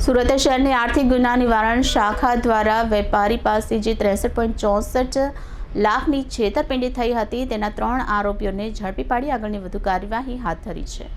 સુરત શહેરની આર્થિક ગુના નિવારણ શાખા દ્વારા વેપારી પાસે જે 63.64 લાખની છેતરપિંડી થઈ હતી તેના 3 આરોપીઓને ઝડપી પાડી આગળની વધુ કાર્યવાહી હાથ ધરી છે।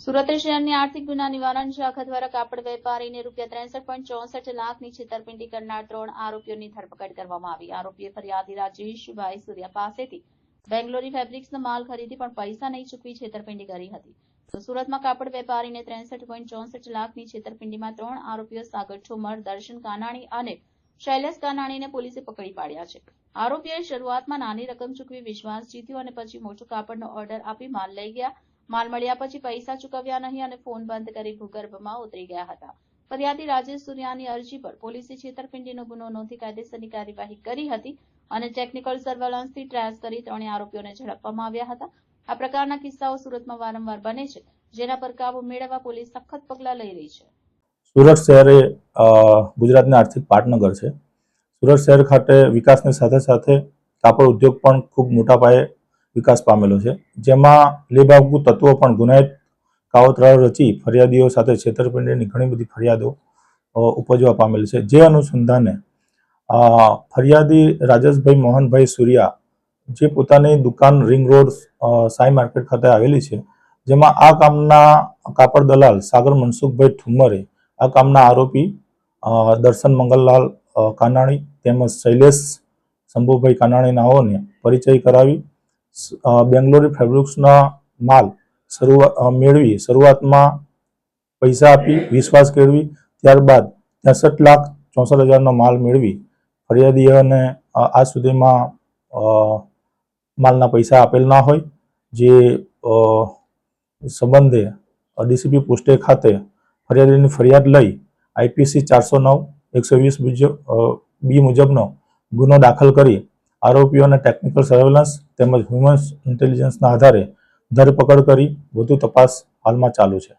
સુરત શહેરની આર્થિક ગુના નિવારણ શાખા દ્વારા કાપડ વેપારીને રૂપિયા 63.64 લાખની છેતરપિંડી કરનાર 3 આરોપીઓની ધરપકડ કરવામાં આવી। આરોપીએ ફરિયાદી રાજેશભાઈ સૂર્યા પાસેથી બેંગ્લોરી ફેબ્રિક્સનો માલ ખરીદી પણ પૈસા નહીં ચૂકવી છેતરપિંડી કરી હતી। તો સુરતમાં કાપડ વેપારીને 63.64 લાખની છેતરપિંડીમાં 3 આરોપીઓ સાગર ઠુમર, દર્શન કાનાણી અને શૈલેષ કાનાણીને પોલીસે પકડી પાડ્યા છે। આરોપીઓએ શરૂઆતમાં નાની રકમ ચૂકવી વિશ્વાસ જીત્યો અને પછી મોટો કાપડનો ઓર્ડર આપી માલ લઈ ગયા। માલ મળ્યા પછી પૈસા ચૂકવ્યા નહીં અને ફોન બંધ કરી ભૂગર્ભમાં ઉતરી ગયા હતા। ફરિયાદી રાજેશ સૂર્યાની અરજી પર પોલીસે છેતરપિંડીનો ગુનો નોંધી કાયદેસરની કાર્યવાહી કરી હતી અને ટેકનિકલ સર્વેલન્સથી ટ્રેસ કરી 3 આરોપીઓને ઝડપવામાં આવ્યા હતા। આ પ્રકારના કિસ્સાઓ સુરતમાં વારંવાર બને છે, જેના પર કાબુ મેળવવા પોલીસ સખત પગલાં લઈ રહી છે। સુરત શહેર ગુજરાતના આર્થિક પાટનગર છે। સુરત શહેર ખાતે વિકાસની સાથે સાથે કાપડ ઉદ્યોગ પણ ખૂબ મોટા પાયે વિકાસ પામેલો છે, જેમાં લેભાગુ તત્વો પણ ગુનાહિત કાવતરાઓ રચી ફરિયાદીઓ સાથે છેતરપિંડીની ઘણી બધી ફરિયાદો ઉપજવા પામેલ છે। જે અનુસંધાને ફરિયાદી રાજેશભાઈ મોહનભાઈ સૂર્યા જે પોતાની દુકાન રિંગ રોડ સાઈ માર્કેટ ખાતે આવેલી છે, જેમાં આ કામના કાપડ દલાલ સાગર મનસુખભાઈ ઠુમરે આ કામના આરોપી દર્શન મંગલલાલ કાનાણી તેમજ શૈલેષ શંભુભાઈ કાનાણી નાઓને પરિચય કરાવી બેંગ્લોરી ફેબ્રિક્સના માલ મેળવી શરૂઆતમાં પૈસા આપી વિશ્વાસ કેળવી ત્યારબાદ 63,64,000નો માલ મેળવી ફરિયાદીઓને આજ સુધીમાં માલના પૈસા આપેલ ના હોય, જે સંબંધે ડીસીપી પોસ્ટે ખાતે ફરિયાદીની ફરિયાદ લઈ IPC 409/120 બી મુજબનો ગુનો દાખલ કરી આરોપીઓને ટેકનિકલ સર્વેલન્સ તેમજ હ્યુમન ઇન્ટેલિજન્સના આધારે ધરપકડ કરી વધુ તપાસ હાલમાં ચાલુ છે।